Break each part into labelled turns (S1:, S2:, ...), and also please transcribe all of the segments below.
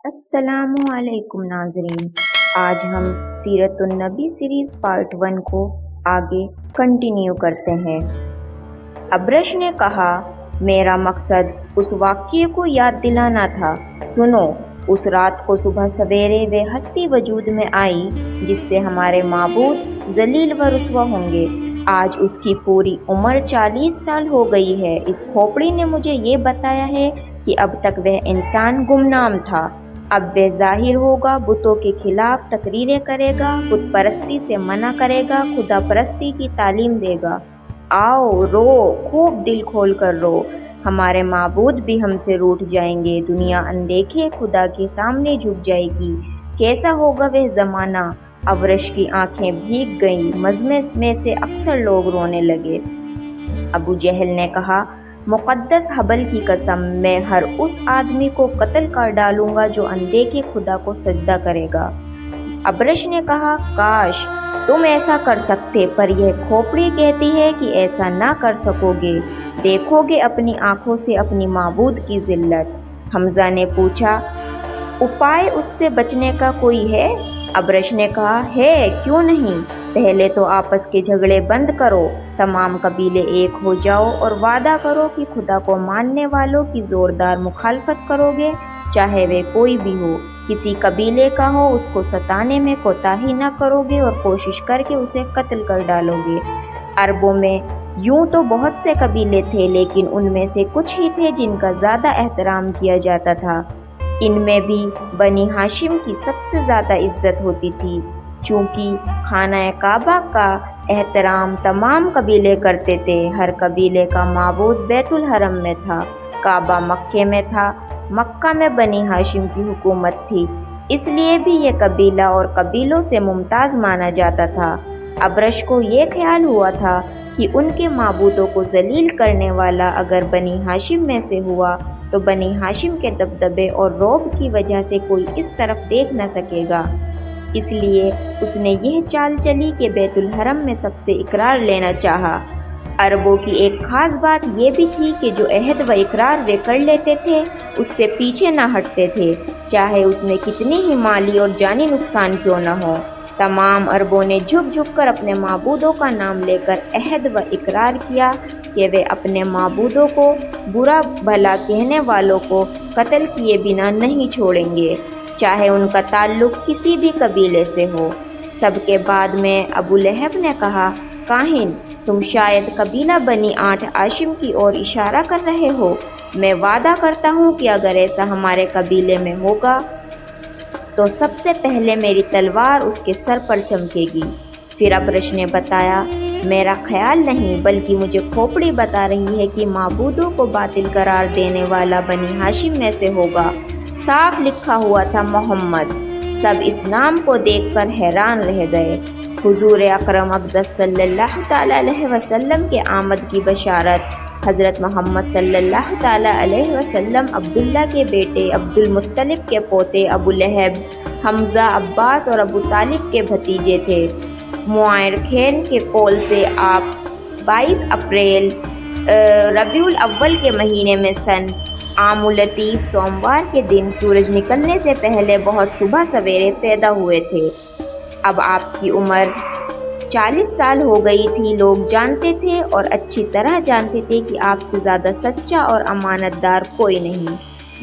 S1: السلام علیکم ناظرین، آج ہم سیرت النبی سیریز پارٹ 1 کو آگے کنٹینیو کرتے ہیں۔ ابرش نے کہا، میرا مقصد اس واقعے کو یاد دلانا تھا۔ سنو، اس رات کو صبح سویرے وہ ہستی وجود میں آئی جس سے ہمارے معبود ذلیل و رسوا ہوں گے۔ آج اس کی پوری عمر 40 سال ہو گئی ہے۔ اس کھوپڑی نے مجھے یہ بتایا ہے کہ اب تک وہ انسان گمنام تھا، اب وہ ظاہر ہوگا، بتوں کے خلاف تقریریں کرے گا، بت پرستی سے منع کرے گا، خدا پرستی کی تعلیم دے گا۔ آؤ رو، خوب دل کھول کر رو، ہمارے معبود بھی ہم سے روٹھ جائیں گے، دنیا اندیکھے خدا کے سامنے جھک جائے گی۔ کیسا ہوگا وہ زمانہ؟ ابرش کی آنکھیں بھیگ گئیں، مجمع میں سے اکثر لوگ رونے لگے۔ ابو جہل نے کہا، مقدس حبل کی قسم، میں ہر اس آدمی کو قتل کر ڈالوں گا جو اندیکھے خدا کو سجدہ کرے گا۔ ابرش نے کہا، کاش تم ایسا کر سکتے، پر یہ کھوپڑی کہتی ہے کہ ایسا نہ کر سکو گے، دیکھو گے اپنی آنکھوں سے اپنی معبود کی ذلت۔ حمزہ نے پوچھا، اپائے اس سے بچنے کا کوئی ہے؟ ابرش نے کہا، ہے، کیوں نہیں؟ پہلے تو آپس کے جھگڑے بند کرو، تمام قبیلے ایک ہو جاؤ اور وعدہ کرو کہ خدا کو ماننے والوں کی زوردار مخالفت کرو گے، چاہے وہ کوئی بھی ہو، کسی قبیلے کا ہو، اس کو ستانے میں کوتاہی نہ کرو گے اور کوشش کر کے اسے قتل کر ڈالو گے۔ عربوں میں یوں تو بہت سے قبیلے تھے، لیکن ان میں سے کچھ ہی تھے جن کا زیادہ احترام کیا جاتا تھا۔ ان میں بھی بنی ہاشم کی سب سے زیادہ عزت ہوتی تھی، چونکہ خانہ کعبہ کا احترام تمام قبیلے کرتے تھے۔ ہر قبیلے کا معبود بیت الحرم میں تھا، کعبہ مکے میں تھا، مکہ میں بنی ہاشم کی حکومت تھی، اس لیے بھی یہ قبیلہ اور قبیلوں سے ممتاز مانا جاتا تھا۔ ابرش کو یہ خیال ہوا تھا کہ ان کے معبودوں کو ذلیل کرنے والا اگر بنی ہاشم میں سے ہوا تو بنی ہاشم کے دبدبے اور رعب کی وجہ سے کوئی اس طرف دیکھ نہ سکے گا، اس لیے اس نے یہ چال چلی کہ بیت الحرم میں سب سے اقرار لینا چاہا۔ عربوں کی ایک خاص بات یہ بھی تھی کہ جو عہد و اقرار وہ کر لیتے تھے اس سے پیچھے نہ ہٹتے تھے، چاہے اس میں کتنی ہی مالی اور جانی نقصان کیوں نہ ہو۔ تمام عربوں نے جھک جھک کر اپنے معبودوں کا نام لے کر عہد و اقرار کیا کہ وہ اپنے معبودوں کو، برا بھلا کہنے والوں کو قتل کیے بنا نہیں چھوڑیں گے، چاہے ان کا تعلق کسی بھی قبیلے سے ہو۔ سب کے بعد میں ابو لہب نے کہا، کاہن، تم شاید قبیلہ بنی آٹھ ہاشم کی اور اشارہ کر رہے ہو۔ میں وعدہ کرتا ہوں کہ اگر ایسا ہمارے قبیلے میں ہوگا تو سب سے پہلے میری تلوار اس کے سر پر چمکے گی۔ پھر ابرش نے بتایا، میرا خیال نہیں بلکہ مجھے کھوپڑی بتا رہی ہے کہ معبودوں کو باطل قرار دینے والا بنی ہاشم میں سے ہوگا۔ صاف لکھا ہوا تھا محمد۔ سب اس نام کو دیکھ کر حیران رہ گئے۔ حضور اکرم اقدس صلی اللہ تعالیٰ علیہ وسلم کے آمد کی بشارت۔ حضرت محمد صلی اللہ تعالیٰ علیہ وسلم عبداللہ کے بیٹے، عبد المطلب کے پوتے، ابو لہب، حمزہ، عباس اور ابو طالب کے بھتیجے تھے۔ معائرخین کے قول سے آپ 22 اپریل ربیع الاول کے مہینے میں سن عام الطیف سوموار کے دن سورج نکلنے سے پہلے بہت صبح سویرے پیدا ہوئے تھے۔ اب آپ کی عمر 40 سال ہو گئی تھی۔ لوگ جانتے تھے اور اچھی طرح جانتے تھے کہ آپ سے زیادہ سچا اور امانت دار کوئی نہیں۔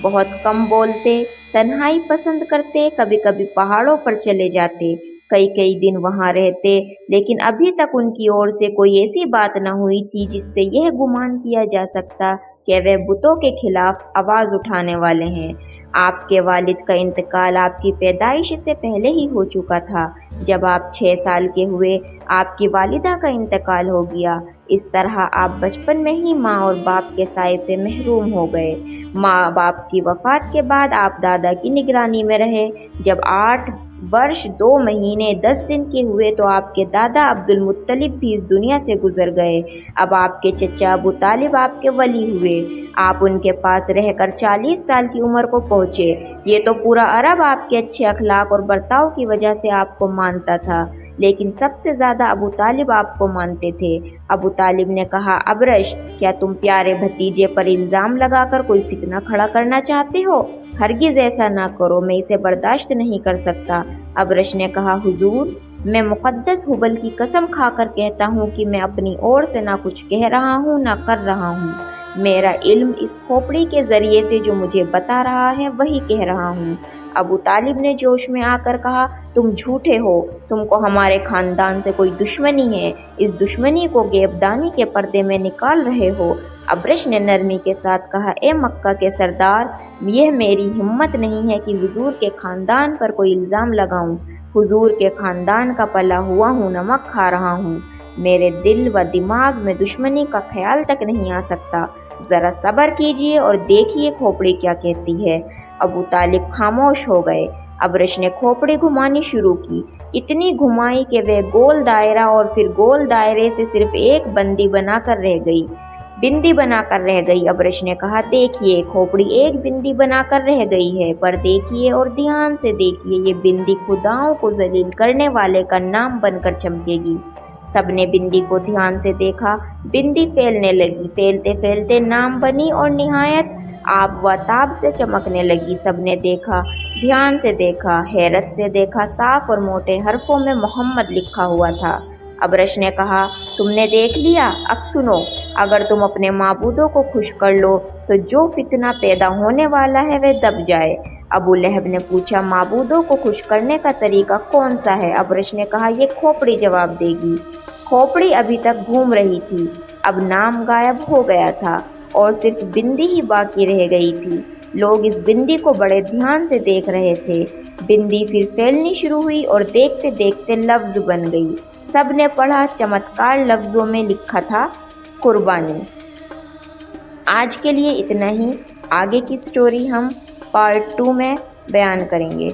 S1: بہت کم بولتے، تنہائی پسند کرتے، کبھی کبھی پہاڑوں پر چلے جاتے، کئی دن وہاں رہتے، لیکن ابھی تک ان کی اور سے کوئی ایسی بات نہ ہوئی تھی جس سے یہ گمان کیا جا سکتا کہ وہ بتوں کے خلاف آواز اٹھانے والے ہیں۔ آپ کے والد کا انتقال آپ کی پیدائش سے پہلے ہی ہو چکا تھا۔ جب آپ 6 سال کے ہوئے، آپ کی والدہ کا انتقال ہو گیا۔ اس طرح آپ بچپن میں ہی ماں اور باپ کے سائے سے محروم ہو گئے۔ ماں باپ کی وفات کے بعد آپ دادا کی نگرانی میں رہے۔ جب 8 برس 2 مہینے 10 دن کے ہوئے تو آپ کے دادا عبد المطلب بھی اس دنیا سے گزر گئے۔ اب آپ کے چچا ابو طالب آپ کے ولی ہوئے۔ آپ ان کے پاس رہ کر 40 سال کی عمر کو پہنچے۔ یہ تو پورا عرب آپ کے اچھے اخلاق اور برتاؤ کی وجہ سے آپ کو مانتا تھا، لیکن سب سے زیادہ ابو طالب آپ کو مانتے تھے۔ ابو طالب نے کہا، ابرش، کیا تم پیارے بھتیجے پر الزام لگا کر کوئی فتنہ کھڑا کرنا چاہتے ہو؟ ہرگز ایسا نہ کرو، میں اسے برداشت نہیں کر سکتا۔ ابرش نے کہا، حضور، میں مقدس حبل کی قسم کھا کر کہتا ہوں کہ میں اپنی اور سے نہ کچھ کہہ رہا ہوں نہ کر رہا ہوں۔ میرا علم اس کھوپڑی کے ذریعے سے جو مجھے بتا رہا ہے وہی کہہ رہا ہوں۔ ابو طالب نے جوش میں آ کر کہا، تم جھوٹے ہو، تم کو ہمارے خاندان سے کوئی دشمنی ہے، اس دشمنی کو غیبدانی کے پردے میں نکال رہے ہو۔ ابرش نے نرمی کے ساتھ کہا، اے مکہ کے سردار، یہ میری ہمت نہیں ہے کہ حضور کے خاندان پر کوئی الزام لگاؤں۔ حضور کے خاندان کا پلا ہوا ہوں، نمک کھا رہا ہوں، میرے دل و دماغ میں دشمنی کا خیال تک نہیں آ سکتا۔ ذرا صبر کیجئے اور دیکھیے کھوپڑی کیا کہتی ہے۔ ابو طالب خاموش ہو گئے۔ ابرش نے کھوپڑی گھمانی شروع کی، اتنی گھمائی کہ وہ گول دائرہ اور پھر گول دائرے سے صرف ایک بندی بنا کر رہ گئی۔ ابرش نے کہا، دیکھیے کھوپڑی ایک بندی بنا کر رہ گئی ہے، پر دیکھیے اور دھیان سے دیکھیے، یہ بندی خداؤں کو ذلیل کرنے والے کا نام بن کر چمکے گی۔ سب نے بندی کو دھیان سے دیکھا، بندی پھیلنے لگی، پھیلتے پھیلتے نام بنی اور نہایت آب و تاب سے چمکنے لگی۔ سب نے دیکھا، دھیان سے دیکھا، حیرت سے دیکھا، صاف اور موٹے حرفوں میں محمد لکھا ہوا تھا۔ ابرش نے کہا، تم نے دیکھ لیا؟ اب سنو، اگر تم اپنے معبودوں کو خوش کر لو تو جو فتنہ پیدا ہونے والا ہے وہ دب جائے۔ ابو لہب نے پوچھا، معبودوں کو خوش کرنے کا طریقہ کون سا ہے؟ ابرش نے کہا، یہ کھوپڑی جواب دے گی۔ کھوپڑی ابھی تک گھوم رہی تھی، اب نام غائب ہو گیا تھا اور صرف بندی ہی باقی رہ گئی تھی۔ لوگ اس بندی کو بڑے دھیان سے دیکھ رہے تھے۔ بندی پھر پھیلنی شروع ہوئی اور دیکھتے دیکھتے لفظ بن گئی۔ سب نے پڑھا، چمتکار لفظوں میں لکھا تھا، قربانی۔ آج کے لیے اتنا ہی، آگے کی سٹوری ہم پارٹ 2 میں بیان کریں گے۔